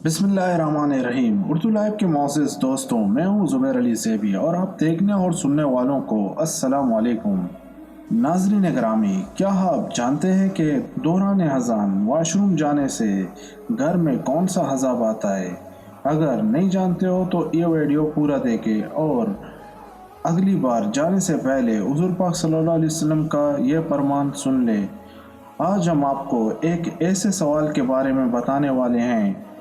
बिस्मिल्लाहिर्रहमानिर्रहीम। उर्दू लाइव के मोअज़्ज़िज़ दोस्तों, मैं हूँ ज़ुबैर अली ज़ेबी और आप देखने और सुनने वालों को अस्सलाम वालेकुम। नाज़रीन ग्रामी, क्या आप जानते हैं कि दौरान अज़ान वॉशरूम जाने से घर में कौन सा अज़ाब आता है? अगर नहीं जानते हो तो ये वीडियो पूरा देखें और अगली बार जाने से पहले हुज़ूर पाक सल्लल्लाहु अलैहि वसल्लम का यह फरमान सुन लें। आज हम आपको एक ऐसे सवाल के बारे में बताने वाले हैं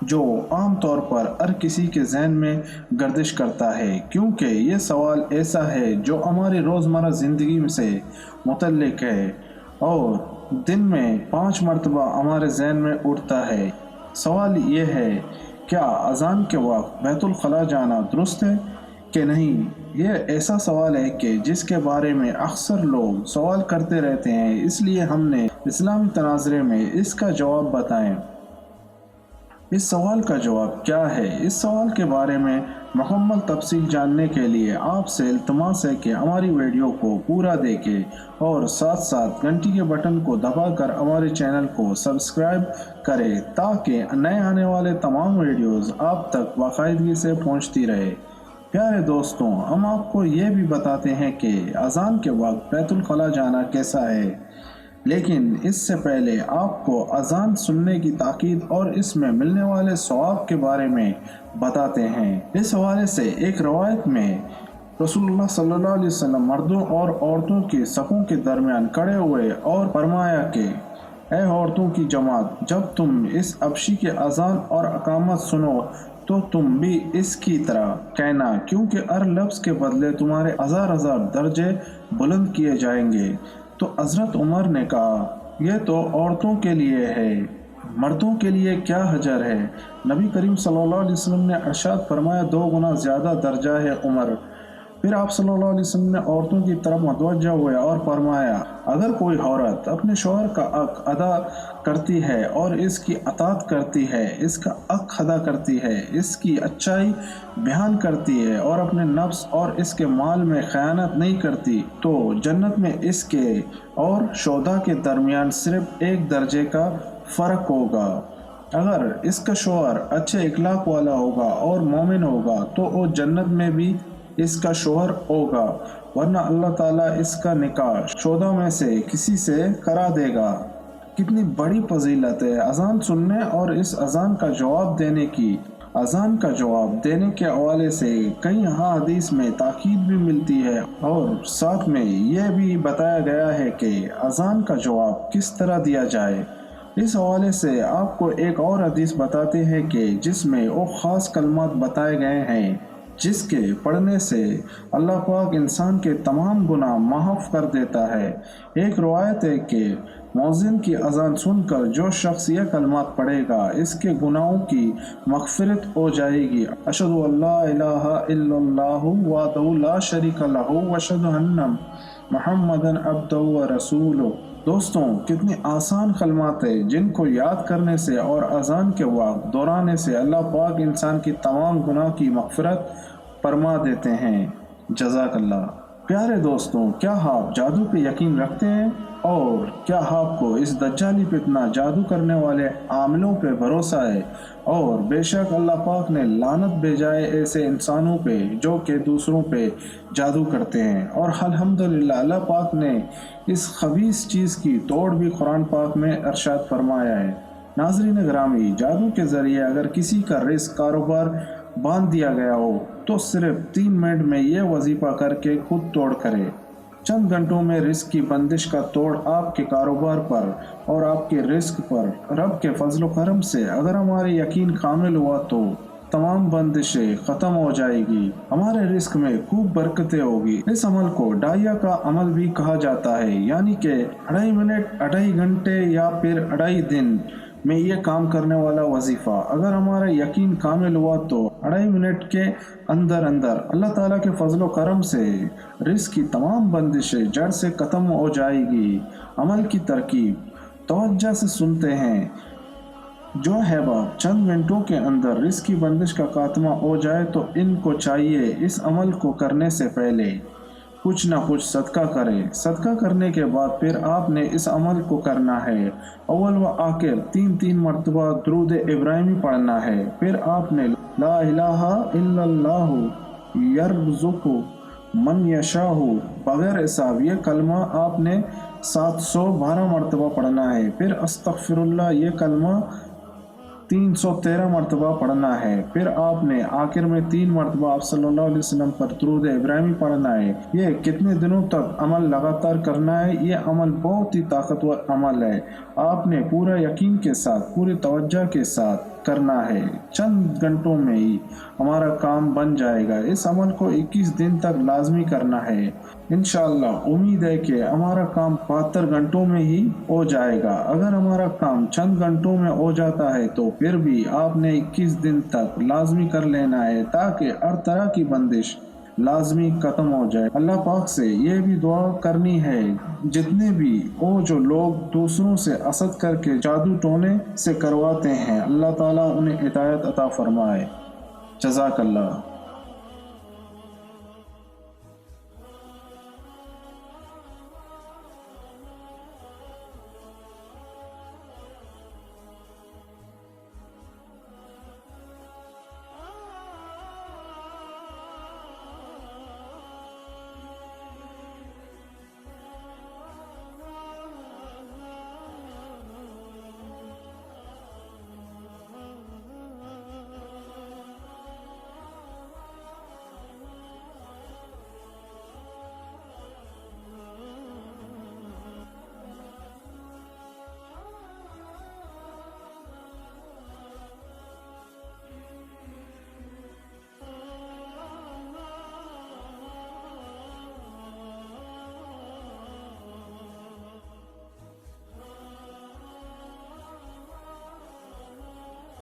जो आम तौर पर हर किसी के जहन में गर्दिश करता है, क्योंकि ये सवाल ऐसा है जो हमारी रोज़मर्रा ज़िंदगी से मुतल्लिक है और दिन में 5 मरतबा हमारे जहन में उठता है। सवाल ये है, क्या अज़ान के वक्त बैतुल खला जाना दुरुस्त है कि नहीं? यह ऐसा सवाल है कि जिसके बारे में अक्सर लोग सवाल करते रहते हैं, इसलिए हमने इस्लामी तनाज़रे में इसका जवाब बताएं। इस सवाल का जवाब क्या है? इस सवाल के बारे में मुकम्मल तफसील जानने के लिए आपसे इल्तिमास है कि हमारी वीडियो को पूरा देखें और साथ साथ घंटी के बटन को दबाकर हमारे चैनल को सब्सक्राइब करें ताकि नए आने वाले तमाम वीडियोस आप तक बाकायदगी से पहुंचती रहे। प्यारे दोस्तों, हम आपको ये भी बताते हैं कि अज़ान के वक्त बैतुल खला जाना कैसा है, लेकिन इससे पहले आपको अज़ान सुनने की ताकीद और इसमें मिलने वाले सवाब के बारे में बताते हैं। इस हवाले से एक रवायत में रसूलुल्लाह सल्लल्लाहु अलैहि वसल्लम मर्दों और औरतों के सफ़ों के दरमियान खड़े हुए और फरमाया कि ऐ औरतों की जमात, जब तुम इस अबशी के अज़ान और अकामत सुनो तो तुम भी इसकी तरह कहना, क्योंकि हर लफ्ज़ के बदले तुम्हारे हज़ार हज़ार दर्जे बुलंद किए जाएंगे। तो हज़रत उमर ने कहा, यह तो औरतों के लिए है, मर्दों के लिए क्या हजर है? नबी करीम सल्लल्लाहु अलैहि वसल्लम ने इरशाद फरमाया, 2 गुना ज़्यादा दर्जा है उमर। फिर आप सल्लल्लाहु अलैहि वसल्लम ने औरतों की तरफ मुतवज्जह हुए और फरमाया, अगर कोई औरत अपने शौहर का हक अदा करती है और इसकी अतात करती है, इसका हक अदा करती है, इसकी अच्छाई बयान करती है और अपने नफ्स और इसके माल में खयानत नहीं करती, तो जन्नत में इसके और शोदा के दरमियान सिर्फ 1 दर्जे का फ़र्क होगा। अगर इसका शौहर अच्छे इखलाक वाला होगा और मोमिन होगा तो वो जन्नत में भी इसका शौहर होगा, वरना अल्लाह ताला इसका निकाह शोदा में से किसी से करा देगा। कितनी बड़ी फजीलत है अज़ान सुनने और इस अज़ान का जवाब देने की। अज़ान का जवाब देने के हवाले से कई हदीस में ताकीद भी मिलती है और साथ में यह भी बताया गया है कि अज़ान का जवाब किस तरह दिया जाए। इस हवाले से आपको एक और हदीस बताते हैं कि जिसमें वो ख़ास कलमात बताए गए हैं जिसके पढ़ने से अल्लाह पाक इंसान के तमाम गुनाह माफ़ कर देता है। एक रवायत है कि मौज़िन की अज़ान सुनकर जो शख्स यह कलमात पढ़ेगा, इसके गुनाहों की मग़फ़िरत हो जाएगी। अशहदु अल्ला इलाहा इल्लल्लाहु वहदहु ला शरीका लहू व अशहदु अन्ना मुहम्मदन अब्दुहु व रसूलुहु। दोस्तों, कितनी आसान कलमात है जिनको याद करने से और अज़ान के वक्त दोहराने से अल्लाह पाक इंसान की तमाम गुनाह की मग़फ़िरत फरमा देते हैं। जज़ाकल्लाह। प्यारे दोस्तों, क्या आप जादू पे यकीन रखते हैं और क्या आपको इस दज्जाली फितना जादू करने वाले आमिलों पे भरोसा है? और बेशक अल्लाह पाक ने लानत भेजा है ऐसे इंसानों पे जो कि दूसरों पे जादू करते हैं, और अल्हम्दुलिल्लाह अल्लाह पाक ने इस खबीस चीज़ की तोड़ भी कुरान पाक में इरशाद फरमाया है। नाज़रीन ग्रामी, जादू के ज़रिए अगर किसी का रिस्क कारोबार बांध दिया गया हो तो सिर्फ 3 मिनट में ये वजीफ़ा करके खुद तोड़ करे। चंद घंटों में रिस्क की बंदिश का तोड़ आपके कारोबार पर और आपके रिस्क पर रब के फजल करम से अगर हमारे यकीन कामिल हुआ तो तमाम बंदिशें ख़त्म हो जाएगी, हमारे रिस्क में खूब बरकतें होगी। इस अमल को डाया का अमल भी कहा जाता है, यानी कि 2.5 मिनट, 2.5 घंटे या फिर 2.5 दिन में ये काम करने वाला वजीफ़ा अगर हमारा यकीन कामिल हुआ तो 2.5 मिनट के अंदर अंदर अल्लाह ताला के फजलो करम से रिस्क की तमाम बंदिशें जड़ से ख़त्म हो जाएगी। अमल की तरकीब तवज्जो से सुनते हैं। जो है बाप चंद मिनटों के अंदर रिस्क की बंदिश का खात्मा हो जाए तो इनको चाहिए इस अमल को करने से पहले کچھ نہ کچھ صدقہ کرے۔ صدقہ کرنے کے بعد پھر آپ نے اس عمل کو کرنا ہے، اول و آخر 3 مرتبہ درود ابراہیمی پڑھنا ہے۔ پھر آپ نے لا الہ الا اللہ یرزق من یشاء بغیر حساب یہ کلمہ آپ نے 712 مرتبہ پڑھنا ہے۔ پھر استغفر اللہ یہ کلمہ 313 مرتبہ پڑھنا ہے۔ پھر آپ نے آخر میں 3 مرتبہ آپ صلی اللہ علیہ وسلم پر درود ابراہیمی پڑھنا ہے۔ یہ کتنے دنوں تک عمل لگاتار کرنا ہے؟ یہ عمل بہت ہی طاقتور عمل ہے، آپ نے پورا یقین کے ساتھ پوری توجہ کے ساتھ کرنا ہے، چند گھنٹوں میں ہی ہمارا کام بن جائے گا۔ اس عمل کو 21 دن تک لازمی کرنا ہے، انشاءاللہ امید ہے کہ ہمارا کام 72 گھنٹوں میں ہی ہو جائے گا۔ اگر ہمارا کام چند گھنٹوں میں ہو جاتا ہے تو پھر بھی آپ نے 21 دن تک لازمی کر لینا ہے تاکہ ہر طرح کی بندش لازمی ختم ہو جائے۔ اللہ پاک سے یہ بھی دعا کرنی ہے جتنے بھی جو لوگ دوسروں سے حسد کر کے جادو ٹونے سے کرواتے ہیں، اللہ تعالیٰ انہیں ہدایت عطا فرمائے۔ جزاک اللہ۔